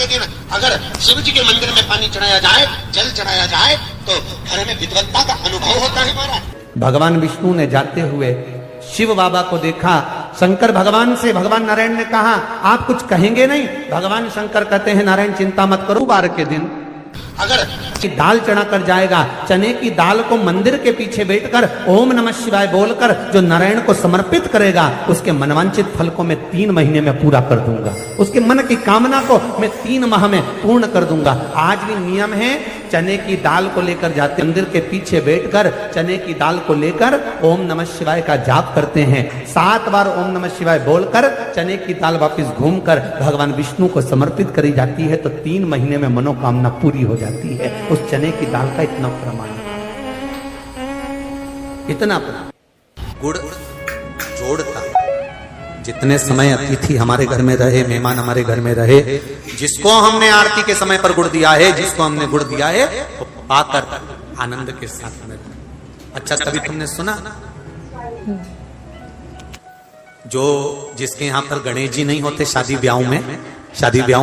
के दिन अगर शिव जी के मंदिर में पानी चढ़ाया जाए, जल चढ़ाया जाए, तो घर में विद्वत्ता का अनुभव होता है महाराज। भगवान विष्णु ने जाते हुए शिव बाबा को देखा। शंकर भगवान से, भगवान नारायण ने कहा आप कुछ कहेंगे नहीं? भगवान शंकर कहते हैं नारायण चिंता मत करो, बार के दिन अगर दाल चढ़ा कर जाएगा, चने की दाल को मंदिर के पीछे बैठकर ओम नमः शिवाय बोलकर जो नारायण को समर्पित करेगा, उसके मनवांचित फल को मैं 3 महीने में पूरा कर दूंगा, उसके मन की कामना को मैं 3 माह में पूर्ण कर दूंगा। आज भी नियम है, चने की दाल को लेकर जाते मंदिर के पीछे बैठकर चने की दाल को लेकर ओम नमः शिवाय का जाप करते हैं। 7 बार ओम नमः शिवाय बोलकर चने की दाल वापस घूमकर भगवान विष्णु को समर्पित करी जाती है, तो 3 महीने में मनोकामना पूरी हो जाती है। उस चने की दाल का इतना प्रमाण, इतना गुड़ जोड़ता है। जितने समय अतिथि हमारे घर में रहे, मेहमान हमारे घर में रहे, जिसको हमने आरती के समय पर गुड़ दिया है, जिसको हमने गुड़ दिया है, वो पाकर आनंद के साथ में। अच्छा, कभी तुमने सुना जो जिसके यहाँ पर गणेश जी नहीं होते, शादी ब्याह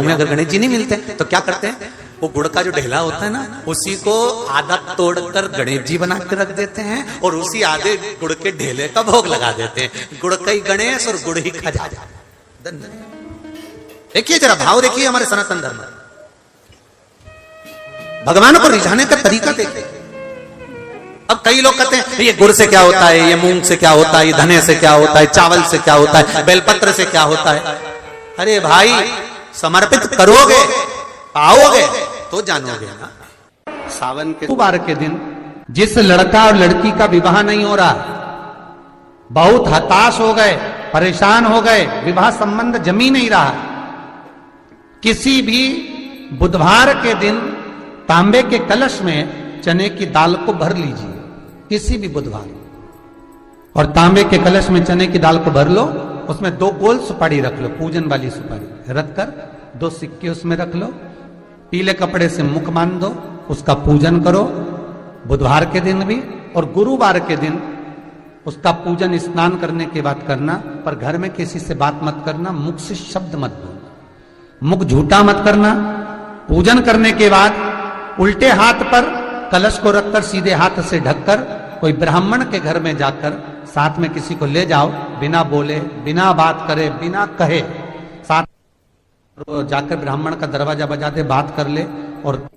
में अगर गणेश जी नहीं मिलते तो क्या करते हैं, वो गुड़ का जो ढेला होता है ना, उसी को आधा तोड़कर गणेश जी बना के रख देते हैं और उसी आधे गुड़ के ढेले का भोग लगा देते हैं। गुड़ का ही गणेश और गुड़ ही खजाना। देखिए जरा भाव देखिए हमारे सनातन धर्म, भगवान को रिझाने का तरीका देखिए। अब कई लोग कहते हैं ये गुड़ से क्या होता है, ये मूंग से क्या होता है, ये धने से क्या होता है, चावल से क्या होता है, बेलपत्र से क्या होता है। अरे भाई, समर्पित करोगे, आओगे तो जानोगे ना। सावन के बार के दिन जिस लड़का और लड़की का विवाह नहीं हो रहा, बहुत हताश हो गए, परेशान हो गए, विवाह संबंध जमी नहीं रहा, किसी भी बुधवार के दिन तांबे के कलश में चने की दाल को भर लीजिए, किसी भी बुधवार, और तांबे के कलश में चने की दाल को भर लो, उसमें 2 गोल सुपारी रख लो, पूजन वाली सुपारी रख कर 2 सिक्के उसमें रख लो, पीले कपड़े से मुख बांध दो, उसका पूजन करो बुधवार के दिन भी, और गुरुवार के दिन उसका पूजन स्नान करने के बाद करना। पर घर में किसी से बात मत करना, मुख से शब्द मत बोलना, मुख झूठा मत करना। पूजन करने के बाद उल्टे हाथ पर कलश को रखकर सीधे हाथ से ढककर कोई ब्राह्मण के घर में जाकर साथ में किसी को ले जाओ, बिना बोले, बिना बात करे, बिना कहे, साथ जाकर ब्राह्मण का दरवाजा बजा दे, बात कर ले और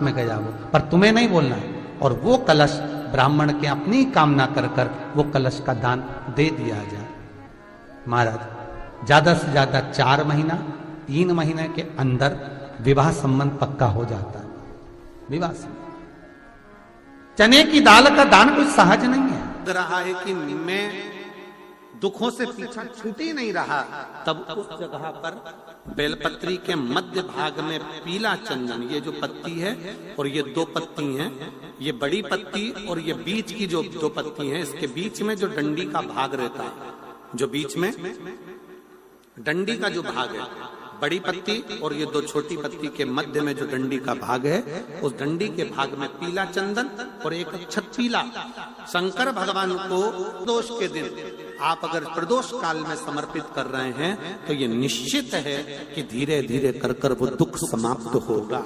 में कह जाओ, पर तुम्हें नहीं बोलना है। और वो कलश ब्राह्मण के अपनी कामना कर कर वो कलश का दान दे दिया जाए। महाराज, ज्यादा से ज्यादा 4 महीना 3 महीने के अंदर विवाह संबंध पक्का हो जाता है। विवाह संबंध, चने की दाल का दान कुछ सहज नहीं है। रहा है कि मैं दुखों से पीछा छूट ही नहीं रहा, तब उस जगह पर बेलपत्री के मध्य भाग में पीला चंदन, ये जो पत्ती है और ये 2 पत्ती हैं, ये बड़ी पत्ती और ये बीच की जो 2 पत्ती हैं, इसके बीच में जो डंडी का भाग रहता है, जो बीच में डंडी का जो भाग है, बड़ी पत्ती और ये 2 छोटी पत्ती के मध्य में जो डंडी का भाग है, उस डंडी के भाग में पीला चंदन और एक अक्षत पीला। शंकर भगवान को प्रदोष के दिन आप अगर प्रदोष काल में समर्पित कर रहे हैं, तो ये निश्चित है कि धीरे धीरे कर कर वो दुख समाप्त होगा,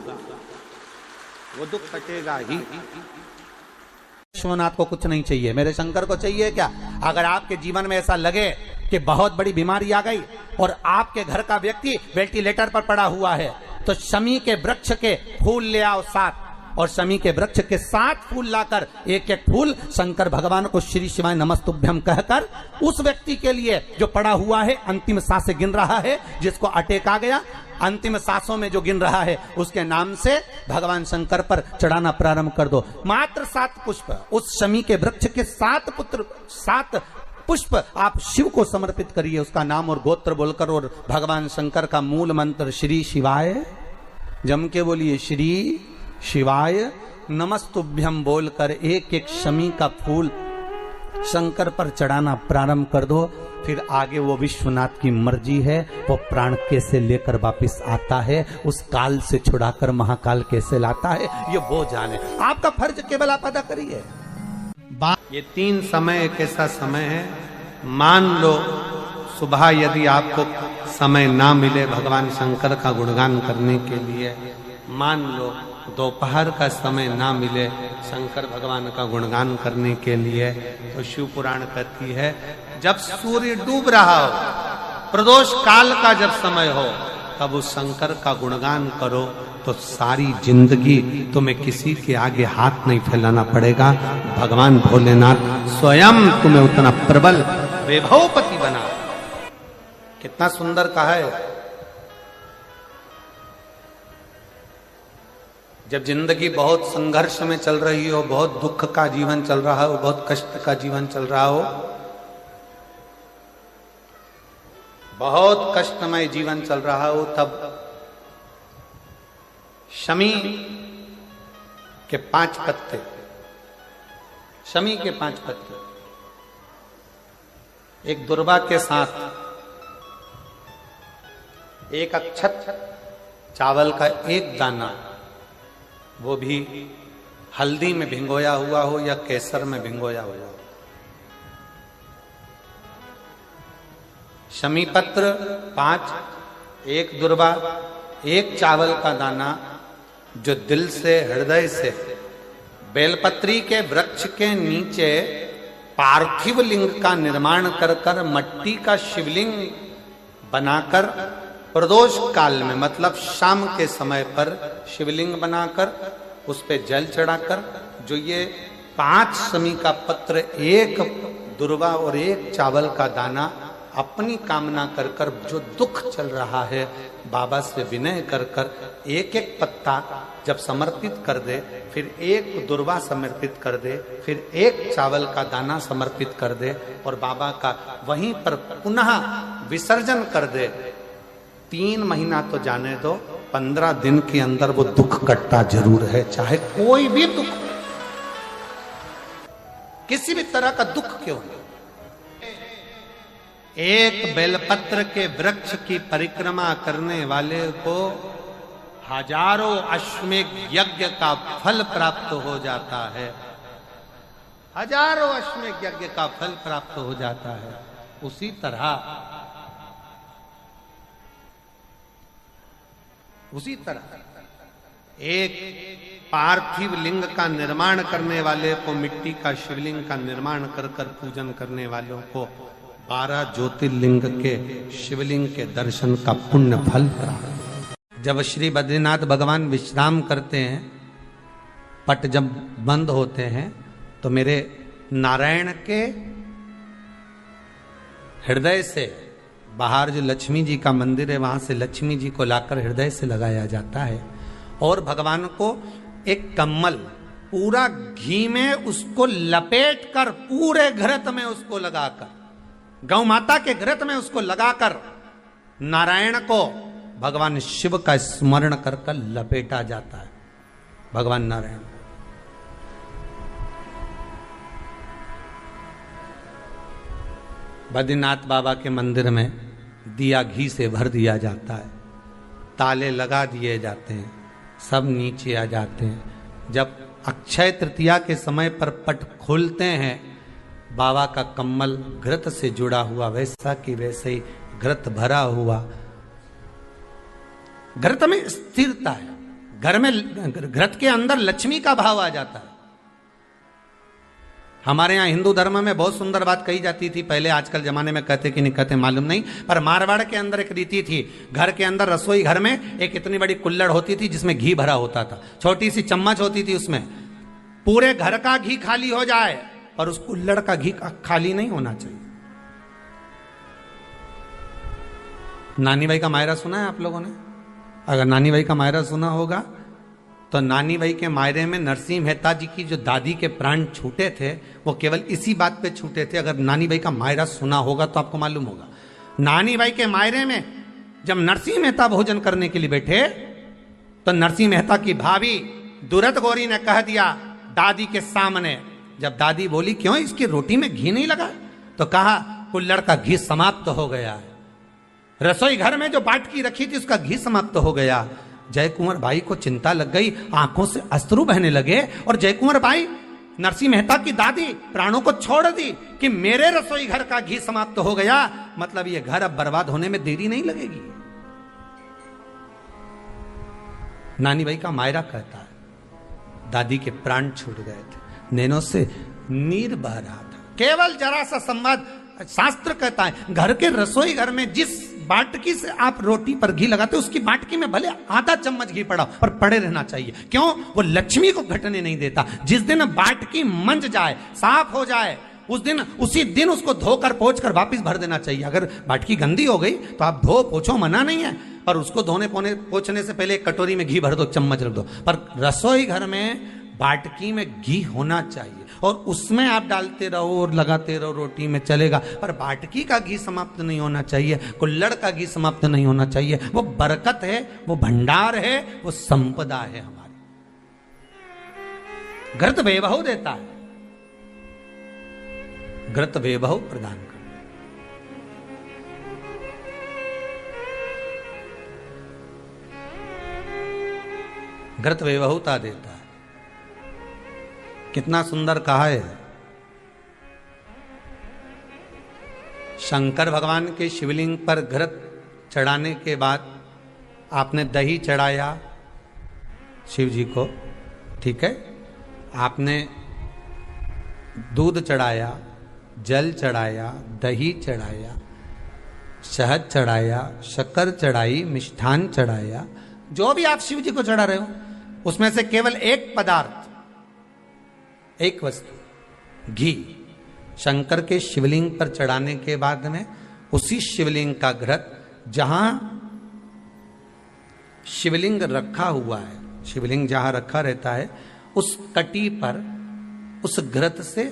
वो दुख हटेगा ही। विश्वनाथ को कुछ नहीं चाहिए, मेरे शंकर को चाहिए क्या? अगर आपके जीवन में ऐसा लगे कि बहुत बड़ी बीमारी आ गई और आपके घर का व्यक्ति वेंटिलेटर पर पड़ा हुआ है, तो शमी के वृक्ष के फूल ले आओ 7, और शमी के वृक्ष के 7 फूल लाकर एक एक फूल शंकर भगवान को श्री शिवाय नमस्तुभ्यम कहकर उस व्यक्ति के लिए जो पड़ा हुआ है, अंतिम सांसें गिन रहा है, जिसको अटैक आ गया, अंतिम सांसों में जो गिन रहा है, उसके नाम से भगवान शंकर पर चढ़ाना प्रारंभ कर दो। मात्र 7 पुष्प, उस शमी के वृक्ष के 7 पुष्प आप शिव को समर्पित करिए, उसका नाम और गोत्र बोलकर, और भगवान शंकर का मूल मंत्र श्री शिवाय, जम के बोलिए श्री शिवाय नमस्तुभ्यम बोलकर एक एक शमी का फूल शंकर पर चढ़ाना प्रारंभ कर दो। फिर आगे वो विश्वनाथ की मर्जी है, वो प्राण कैसे लेकर वापिस आता है, उस काल से छुड़ाकर महाकाल कैसे लाता है, ये वो जाने। आपका फर्ज केवल आप अदा करिए। ये 3 समय एक ऐसा समय है, मान लो सुबह यदि आपको समय ना मिले भगवान शंकर का गुणगान करने के लिए, मान लो दोपहर का समय ना मिले शंकर भगवान का गुणगान करने के लिए, तो शिव पुराण कहती है जब सूर्य डूब रहा हो, प्रदोष काल का जब समय हो, तब उस शंकर का गुणगान करो तो सारी जिंदगी तुम्हें किसी के आगे हाथ नहीं फैलाना पड़ेगा। भगवान भोलेनाथ स्वयं तुम्हें उतना प्रबल वैभवपति बना। कितना सुंदर कहा है। जब जिंदगी बहुत संघर्ष में चल रही हो, बहुत दुख का जीवन चल रहा हो, बहुत कष्ट का जीवन चल रहा हो, बहुत कष्टमय जीवन चल रहा हो, तब शमी के 5 पत्ते, शमी के 5 पत्ते एक दुर्वा के साथ, एक अक्षत चावल का एक दाना, वो भी हल्दी में भिंगोया हुआ हो या केसर में भिंगोया हुआ हो, शमी पत्र 5, एक दुर्वा, एक चावल का दाना, जो दिल से हृदय से बेलपत्री के वृक्ष के नीचे पार्थिव लिंग का निर्माण कर कर मट्टी का शिवलिंग बनाकर प्रदोष काल में, मतलब शाम के समय पर शिवलिंग बनाकर उस पे जल चढ़ाकर, जो ये 5 शमी का पत्र, एक दुर्वा और एक चावल का दाना, अपनी कामना कर कर, जो दुख चल रहा है बाबा से विनय कर कर एक एक पत्ता जब समर्पित कर दे, फिर एक दुर्वा समर्पित कर दे, फिर एक चावल का दाना समर्पित कर दे और बाबा का वहीं पर पुनः विसर्जन कर दे, 3 महीना तो जाने दो, 15 दिन के अंदर वो दुख कटता जरूर है, चाहे कोई भी दुख, किसी भी तरह का दुख क्यों नहीं। एक बेलपत्र के वृक्ष की परिक्रमा करने वाले को हजारों अश्वमेध यज्ञ का फल प्राप्त हो जाता है, हजारों अश्वमेध यज्ञ का फल प्राप्त हो जाता है। उसी तरह एक पार्थिव लिंग का निर्माण करने वाले को, मिट्टी का शिवलिंग का निर्माण कर कर पूजन करने वालों को 12 ज्योतिर्लिंग के शिवलिंग के दर्शन का पुण्य फल प्राप्त। जब श्री बद्रीनाथ भगवान विश्राम करते हैं, पट जब बंद होते हैं, तो मेरे नारायण के हृदय से बाहर जो लक्ष्मी जी का मंदिर है, वहां से लक्ष्मी जी को लाकर हृदय से लगाया जाता है और भगवान को एक कम्मल पूरा घी में उसको लपेट कर, पूरे घृत में उसको लगाकर, गौ माता के घृत में उसको लगाकर नारायण को भगवान शिव का स्मरण कर कर लपेटा जाता है। भगवान नारायण बद्रीनाथ बाबा के मंदिर में दिया घी से भर दिया जाता है, ताले लगा दिए जाते हैं, सब नीचे आ जाते हैं। जब अक्षय तृतीया के समय पर पट खोलते हैं, बाबा का कम्मल घृत से जुड़ा हुआ वैसा कि वैसे ही घृत भरा हुआ, घृत में स्थिरता है, घर में घृत के अंदर लक्ष्मी का भाव आ जाता है। हमारे यहाँ हिंदू धर्म में बहुत सुंदर बात कही जाती थी पहले, आजकल जमाने में कहते कि नहीं कहते मालूम नहीं, पर मारवाड़ के अंदर एक रीति थी, घर के अंदर रसोई घर में एक इतनी बड़ी कुल्हड़ होती थी जिसमें घी भरा होता था, छोटी सी चम्मच होती थी, उसमें पूरे घर का घी खाली हो जाए और उस कुल्हड़ का घी खाली नहीं होना चाहिए। नानी भाई का मायरा सुना है आप लोगों ने? अगर नानी भाई का मायरा सुना होगा तो नानी भाई के मायरे में नरसिंह मेहता जी की जो दादी के प्राण छूटे थे, वो केवल इसी बात पे छूटे थे। अगर नानी भाई का मायरा सुना होगा तो आपको मालूम होगा, नानी भाई के मायरे में जब नरसिंह मेहता भोजन करने के लिए बैठे तो नरसिंह मेहता की भाभी दुरत गौरी ने कह दिया दादी के सामने, जब दादी बोली क्यों इसकी रोटी में घी नहीं लगा, तो कहा कुल्हड़ का घी समाप्त हो गया है, रसोई घर में जो बाटकी रखी थी उसका घी समाप्त हो गया। जय कुंवर भाई को चिंता लग गई, आंखों से अश्रु बहने लगे और जय कुंवर भाई नरसिंह मेहता की दादी प्राणों को छोड़ दी कि मेरे रसोई घर का घी समाप्त हो गया, मतलब ये घर अब बर्बाद होने में देरी नहीं लगेगी। नानी भाई का मायरा कहता है दादी के प्राण छूट गए थे, नैनों से नीर बह रहा था, केवल जरा सा संवाद। शास्त्र कहता है घर के रसोई घर में जिस बाटकी से आप रोटी पर घी लगाते हो उसकी बाटकी में भले आधा चम्मच घी पड़ा पर पड़े रहना चाहिए। क्यों? वो लक्ष्मी को घटने नहीं देता। जिस दिन बाटकी मंज जाए, साफ हो जाए, उसी दिन उसको धोकर पोंछ कर वापस भर देना चाहिए। अगर बाटकी गंदी हो गई तो आप धो पोछो, मना नहीं है, पर उसको धोने पोछने से पहले एक कटोरी में घी भर दो, चम्मच रख दो। पर रसोई घर में बाटकी में घी होना चाहिए और उसमें आप डालते रहो और लगाते रहो, रोटी में चलेगा, पर बाटकी का घी समाप्त नहीं होना चाहिए, कुल्हड़ का घी समाप्त नहीं होना चाहिए। वो बरकत है, वो भंडार है, वो संपदा है हमारी। घृत वैभव देता है, घृत वैभव प्रदान करता है, घृत वैभवता देता है। कितना सुंदर कहा है। शंकर भगवान के शिवलिंग पर घृत चढ़ाने के बाद आपने दही चढ़ाया शिव जी को, ठीक है, आपने दूध चढ़ाया, जल चढ़ाया, दही चढ़ाया, शहद चढ़ाया, शक्कर चढ़ाई, मिष्ठान चढ़ाया, जो भी आप शिव जी को चढ़ा रहे हो उसमें से केवल एक पदार्थ, एक वस्तु, घी, शंकर के शिवलिंग पर चढ़ाने के बाद में उसी शिवलिंग का घृत, जहां शिवलिंग रखा हुआ है, शिवलिंग जहां रखा रहता है उस कटी पर उस घृत से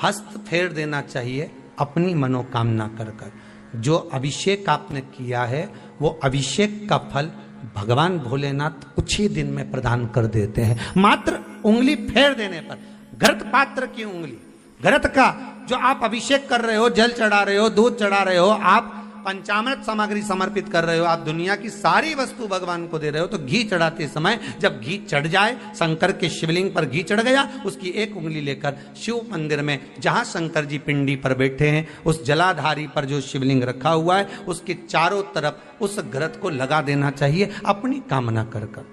हस्त फेर देना चाहिए अपनी मनोकामना कर कर। जो अभिषेक आपने किया है वो अभिषेक का फल भगवान भोलेनाथ कुछ ही दिन में प्रदान कर देते हैं। मात्र उंगली फेर देने पर, घृत पात्र की उंगली, घृत का जो आप अभिषेक कर रहे हो, जल चढ़ा रहे हो, दूध चढ़ा रहे हो, आप पंचामृत सामग्री समर्पित कर रहे हो, आप दुनिया की सारी वस्तु भगवान को दे रहे हो, तो घी चढ़ाते समय जब घी चढ़ जाए, शंकर के शिवलिंग पर घी चढ़ गया, उसकी एक उंगली लेकर शिव मंदिर में जहां शंकर जी पिंडी पर बैठे हैं उस जलाधारी पर जो शिवलिंग रखा हुआ है उसके चारों तरफ उस घृत को लगा देना चाहिए अपनी कामना कर कर।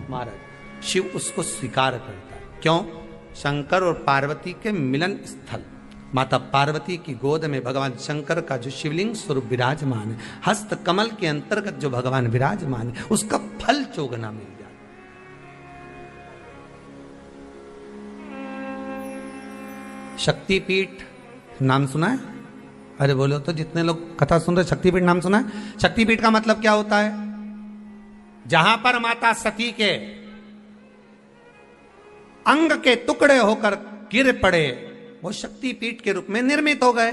महाराज शिव उसको स्वीकार करता है। क्यों? शंकर और पार्वती के मिलन स्थल, माता पार्वती की गोद में भगवान शंकर का जो शिवलिंग स्वरूप विराजमान है, हस्त कमल के अंतर्गत जो भगवान विराजमान है, उसका फल चोगना मिल जाए। शक्तिपीठ नाम सुना है? अरे बोलो तो, जितने लोग कथा सुन रहे, शक्तिपीठ नाम सुना है? शक्तिपीठ का मतलब क्या होता है? जहां पर माता सती के अंग के टुकड़े होकर गिर पड़े वो शक्तिपीठ के रूप में निर्मित हो गए।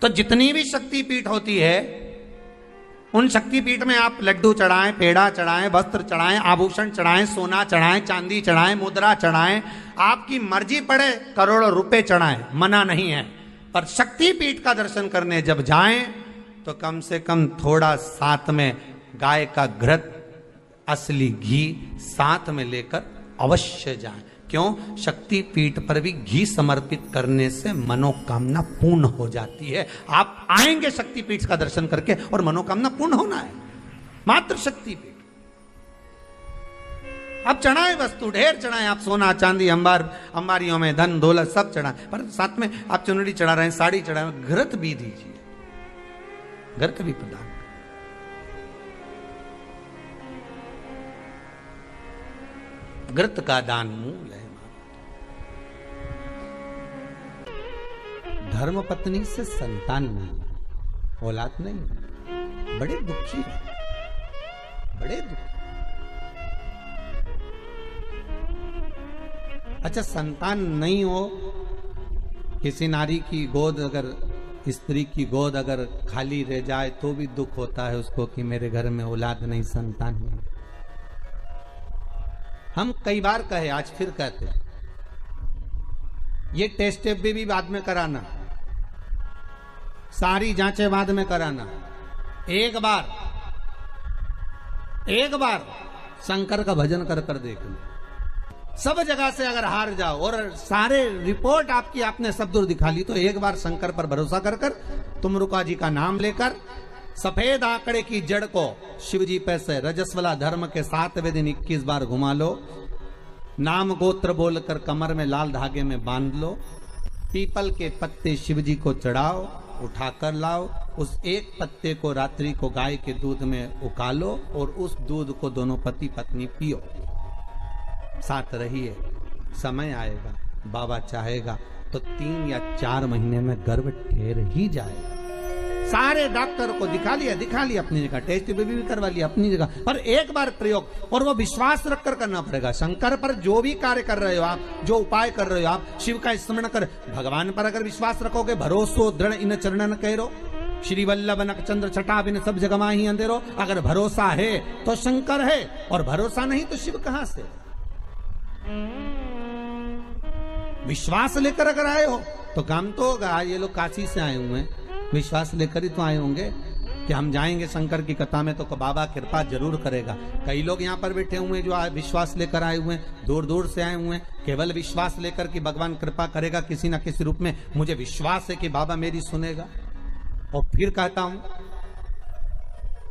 तो जितनी भी शक्तिपीठ होती है उन शक्तिपीठ में आप लड्डू चढ़ाएं, पेड़ा चढ़ाएं, वस्त्र चढ़ाएं, आभूषण चढ़ाएं, सोना चढ़ाएं, चांदी चढ़ाएं, मुद्रा चढ़ाएं, आपकी मर्जी पड़े करोड़ों रुपए चढ़ाएं, मना नहीं है। पर शक्तिपीठ का दर्शन करने जब जाएं तो कम से कम थोड़ा साथ में गाय का घृत, असली घी साथ में लेकर अवश्य जाएं। क्यों? शक्तिपीठ पर भी घी समर्पित करने से मनोकामना पूर्ण हो जाती है। आप आएंगे शक्तिपीठ का दर्शन करके और मनोकामना पूर्ण होना है। मात्र शक्तिपीठ। आप चढ़ाए वस्तु ढेर चढ़ाए, आप सोना चांदी अंबारियों में धन दौलत सब चढ़ाए, पर साथ में आप चुनरी चढ़ा रहे हैं, साड़ी चढ़ा रहे हैं, घृत भी दीजिए, घृत भी प्रदान। घृत का दान मूल है। धर्म पत्नी से संतान नहीं, औलाद नहीं, बड़े दुखी है, बड़े दुखी। अच्छा, संतान नहीं हो, किसी नारी की गोद अगर, स्त्री की गोद अगर खाली रह जाए तो भी दुख होता है उसको कि मेरे घर में औलाद नहीं, संतान नहीं। हम कई बार कहे, आज फिर कहते हैं, ये टेस्ट भी बाद में कराना, सारी जांचें बाद में कराना। एक बार शंकर का भजन कर कर देख लो, सब जगह से अगर हार जाओ और सारे रिपोर्ट आपकी आपने सब दूर दिखा ली, तो एक बार शंकर पर भरोसा कर कर तुम रुका जी का नाम लेकर सफेद आंकड़े की जड़ को शिव जी पे से रजस्वला धर्म के 7वें दिन 21 बार घुमा लो, नाम गोत्र बोलकर कमर में लाल धागे में बांध लो, पीपल के पत्ते शिव जी को चढ़ाओ, उठाकर लाओ, उस एक पत्ते को रात्रि को गाय के दूध में उकालो और उस दूध को दोनों पति पत्नी पियो, साथ रहिए। समय आएगा, बाबा चाहेगा तो 3 या 4 महीने में गर्भ ठहर ही जाएगा। सारे डॉक्टर को दिखा लिया अपनी जगह, टेस्ट भी करवा लिया अपनी जगह, पर एक बार प्रयोग, और वो विश्वास रखकर करना पड़ेगा। शंकर पर जो भी कार्य कर रहे हो आप, जो उपाय कर रहे हो आप, शिव का स्मरण कर, भगवान पर अगर विश्वास रखोगे, भरोसो दृढ़ इन चरणन कहो, श्री वल्लभ नख चंद्र छटा बिन सब जगह माही अंधेरो। अगर भरोसा है तो शंकर है, और भरोसा नहीं तो शिव कहां से। विश्वास लेकर अगर आए हो तो काम तो होगा। ये लोग काशी से आए हुए हैं, विश्वास लेकर ही तो आए होंगे कि हम जाएंगे शंकर की कथा में तो बाबा कृपा जरूर करेगा। कई लोग यहाँ पर बैठे हुए हैं जो विश्वास लेकर आए हुए हैं, दूर दूर से आए हुए हैं, केवल विश्वास लेकर कि भगवान कृपा करेगा किसी ना किसी रूप में, मुझे विश्वास है कि बाबा मेरी सुनेगा। और फिर कहता हूं,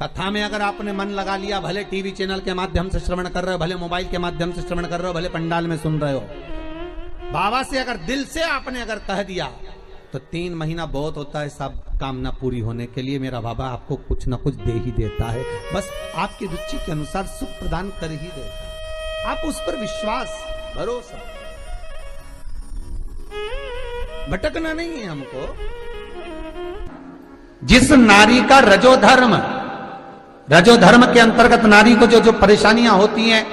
कथा में अगर आपने मन लगा लिया, भले टीवी चैनल के माध्यम से श्रवण कर रहे हो, भले मोबाइल के माध्यम से श्रवण कर रहे हो, भले पंडाल में सुन रहे हो, बाबा से अगर दिल से आपने अगर कह दिया तो 3 महीना बहुत होता है सब कामना पूरी होने के लिए। मेरा बाबा आपको कुछ ना कुछ दे ही देता है, बस आपकी रुचि के अनुसार सुख प्रदान कर ही देता है। आप उस पर विश्वास, भरोसा, भटकना नहीं है हमको। जिस नारी का रजोधर्म के अंतर्गत नारी को जो परेशानियां होती हैं,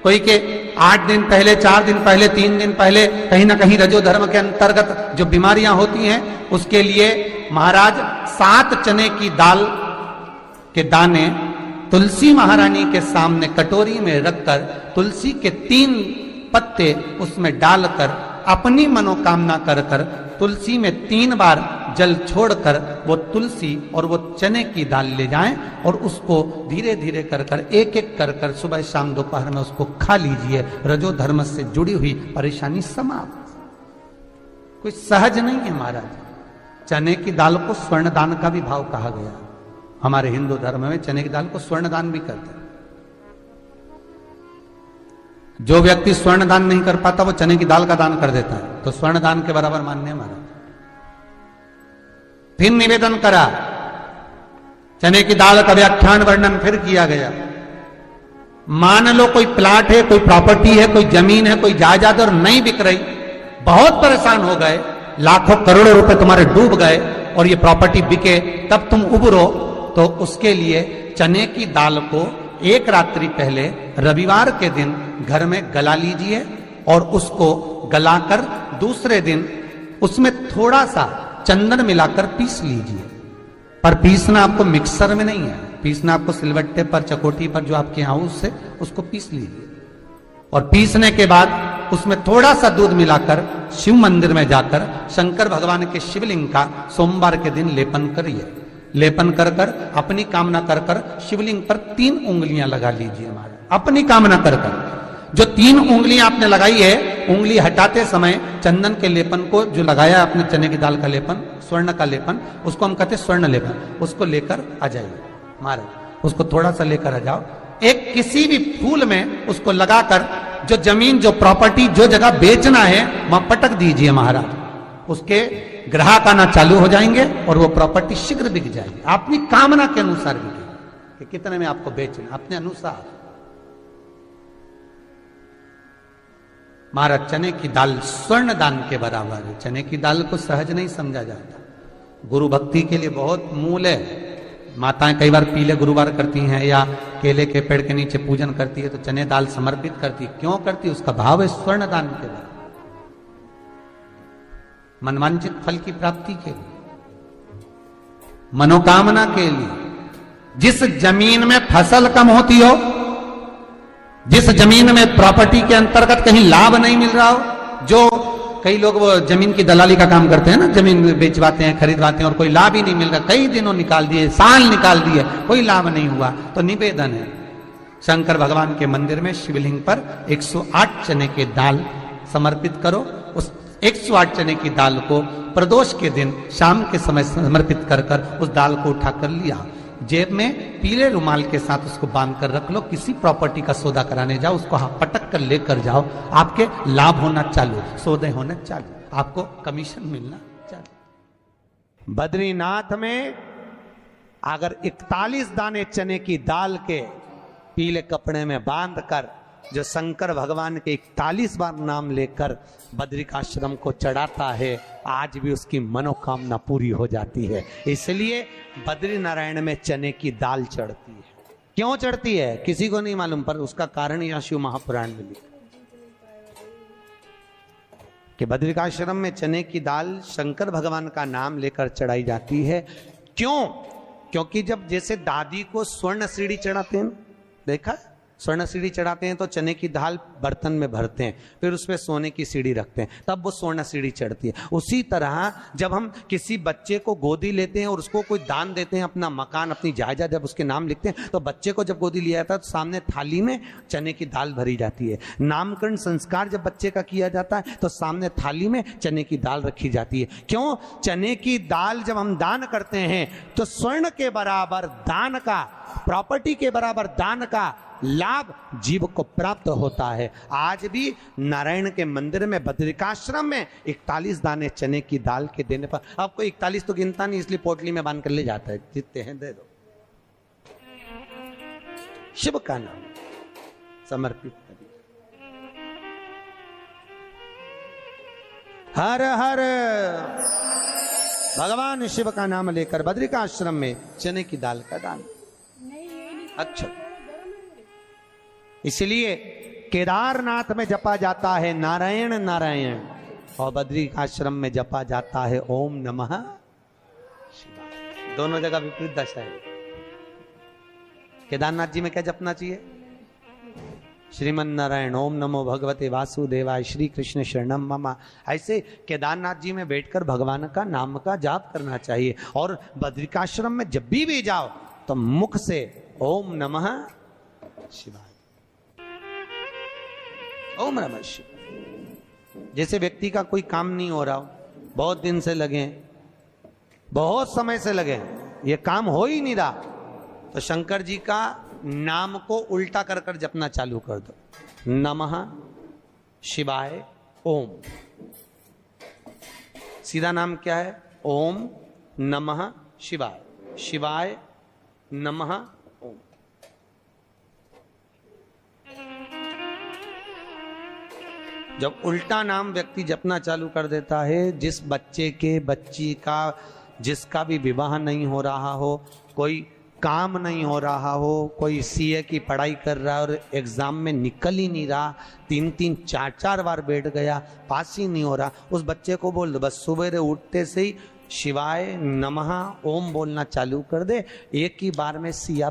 कोई के 8 दिन पहले, 4 दिन पहले, 3 दिन पहले कहीं ना कहीं रजोधर्म के अंतर्गत जो बीमारियां होती हैं, उसके लिए महाराज 7 चने की दाल के दाने तुलसी महारानी के सामने कटोरी में रखकर तुलसी के 3 पत्ते उसमें डालकर अपनी मनोकामना कर कर तुलसी में 3 बार जल छोड़कर वो तुलसी और वो चने की दाल ले जाएं और उसको धीरे धीरे कर कर एक एक कर कर सुबह शाम दोपहर में उसको खा लीजिए। रजो धर्म से जुड़ी हुई परेशानी समाप्त। कोई सहज नहीं है महाराज। चने की दाल को स्वर्ण दान का भी भाव कहा गया। हमारे हिंदू धर्म में चने की दाल को स्वर्ण दान भी करते हैं। जो व्यक्ति स्वर्ण दान नहीं कर पाता वो चने की दाल का दान कर देता है, तो स्वर्ण दान के बराबर मान्य है महाराज। फिर निवेदन करा, चने की दाल का व्याख्यान वर्णन फिर किया गया। मान लो कोई प्लाट है, कोई प्रॉपर्टी है, कोई जमीन है, कोई जायदाद और नहीं बिक रही, बहुत परेशान हो गए, लाखों करोड़ों रुपए तुम्हारे डूब गए और ये प्रॉपर्टी बिके, तब तुम उबरो, तो उसके लिए चने की दाल को एक रात्रि पहले रविवार के दिन घर में गला लीजिए और उसको गलाकर दूसरे दिन उसमें थोड़ा सा चंदन मिलाकर पीस लीजिए। पर पीसना आपको मिक्सर में नहीं है, पीसना आपको सिलवट्टे पर, चकोटी पर जो आपके यहाँ उससे उसको पीस लीजिए। और पीसने के बाद उसमें थोड़ा सा दूध मिलाकर शिव मंदिर में जाकर शंकर भगवान के शिवलिंग का सोमवार के दिन लेपन करिए। लेपन कर कर अपनी कामना कर कर शिवलिंग पर 3 उंगलियां लगा लीजिए महाराज, अपनी कामना कर कर। जो 3 उंगलियां आपने लगाई है, उंगली हटाते समय चंदन के लेपन को जो लगाया आपने, चने की दाल का लेपन, स्वर्ण का लेपन, उसको हम कहते हैं स्वर्ण लेपन, उसको लेकर आ जाइए महाराज। उसको थोड़ा सा लेकर आ जाओ, एक किसी भी फूल में उसको लगाकर जो जमीन, जो प्रॉपर्टी, जो जगह बेचना है वहां पटक दीजिए महाराज। उसके ग्राहक आना चालू हो जाएंगे और वो प्रॉपर्टी शीघ्र बिक जाएगी। अपनी कामना के अनुसार बिकेगी कि कितने में आपको बेचना, अपने अनुसार। महाराज चने की दाल स्वर्ण दान के बराबर है। चने की दाल को सहज नहीं समझा जाता, गुरु भक्ति के लिए बहुत मूल है। माताएं कई बार पीले गुरुवार करती हैं या केले के पेड़ के नीचे पूजन करती है तो चने दाल समर्पित करती है। क्यों करती है? उसका भाव है स्वर्ण दान के बराबर, मनवांचित फल की प्राप्ति के लिए, मनोकामना के लिए। जिस जमीन में फसल कम होती हो, जिस जमीन में प्रॉपर्टी के अंतर्गत कहीं लाभ नहीं मिल रहा हो, जो कई लोग वो जमीन की दलाली का काम करते हैं ना, जमीन बेचवाते हैं, खरीदवाते हैं और कोई लाभ ही नहीं मिल रहा, कई दिनों निकाल दिए, साल निकाल दिए, कोई लाभ नहीं हुआ, तो निवेदन है शंकर भगवान के मंदिर में शिवलिंग पर 108 चने के दाल समर्पित करो। उस 108 चने की दाल को प्रदोष के दिन शाम के समय समर्पित कर कर उस दाल को उठाकर लिया, जेब में पीले रुमाल के साथ उसको बांध कर रख लो। किसी प्रॉपर्टी का सौदा कराने जाओ, उसको पटक कर लेकर जाओ, आपके लाभ होना चालू, सौदे होना चालू, आपको कमीशन मिलना चालू। बद्रीनाथ में अगर 41 दाने चने की दाल के पीले कपड़े में बांध कर जो शंकर भगवान के 41 बार नाम लेकर बद्रिकाश्रम को चढ़ाता है, आज भी उसकी मनोकामना पूरी हो जाती है। इसलिए बद्री नारायण में चने की दाल चढ़ती है। क्यों चढ़ती है किसी को नहीं मालूम, पर उसका कारण यह शिव महापुराण में लिखा कि बद्रिकाश्रम में चने की दाल शंकर भगवान का नाम लेकर चढ़ाई जाती है। क्यों? क्योंकि जब जैसे दादी को स्वर्ण सीढ़ी चढ़ाते हैं, देखा स्वर्ण सीढ़ी चढ़ाते हैं तो चने की दाल बर्तन में भरते हैं, फिर उसमें सोने की सीढ़ी रखते हैं, तब वो स्वर्ण सीढ़ी चढ़ती है। उसी तरह जब हम किसी बच्चे को गोदी लेते हैं और उसको कोई दान देते हैं, अपना मकान अपनी जायदाद जब उसके नाम लिखते हैं, तो बच्चे को जब गोदी लिया जाता है तो सामने थाली में चने की दाल भरी जाती है। नामकरण संस्कार जब बच्चे का किया जाता है तो सामने थाली में चने की दाल रखी जाती है। क्यों? चने की दाल जब हम दान करते हैं तो स्वर्ण के बराबर दान का, प्रॉपर्टी के बराबर दान का लाभ जीव को प्राप्त होता है। आज भी नारायण के मंदिर में बद्रिकाश्रम में 41 दाने चने की दाल के देने पर, आपको 41 तो गिनता नहीं इसलिए पोटली में बांध कर ले जाता है, जितने हैं दे दो, शिव का नाम समर्पित करिए। हर हर भगवान शिव का नाम लेकर बद्रिकाश्रम में चने की दाल का दान। अच्छा, इसलिए केदारनाथ में जपा जाता है नारायण नारायण और बद्रिकाश्रम में जपा जाता है ओम नमः शिवाय। दोनों जगह विपरीत दशा है। केदारनाथ जी में क्या जपना चाहिए? श्रीमन नारायण ओम नमो भगवते वासुदेवाय श्री कृष्ण शरणम मम। ऐसे केदारनाथ जी में बैठकर भगवान का नाम का जाप करना चाहिए। और बद्रिकाश्रम में जब भी जाओ तो मुख से ओम नमः शिवाय, ओम नमः शिवाय। जैसे व्यक्ति का कोई काम नहीं हो रहा हो, बहुत दिन से लगे, बहुत समय से लगे, ये काम हो ही नहीं रहा, तो शंकर जी का नाम को उल्टा कर कर जपना चालू कर दो। नमः शिवाय ओम। सीधा नाम क्या है? ओम नमः शिवाय, शिवाय नमः ओम। जब उल्टा नाम व्यक्ति जपना चालू कर देता है, जिस बच्चे के, बच्ची का, जिसका भी विवाह नहीं हो रहा हो, कोई काम नहीं हो रहा हो, कोई सीए की पढ़ाई कर रहा है और एग्जाम में निकल ही नहीं रहा, 3-3, 4-4 बार बैठ गया, पास ही नहीं हो रहा, उस बच्चे को बोल दो बस सुबह उठते से ही शिवाय नमः ओम बोलना चालू कर दे, एक ही बार में सिया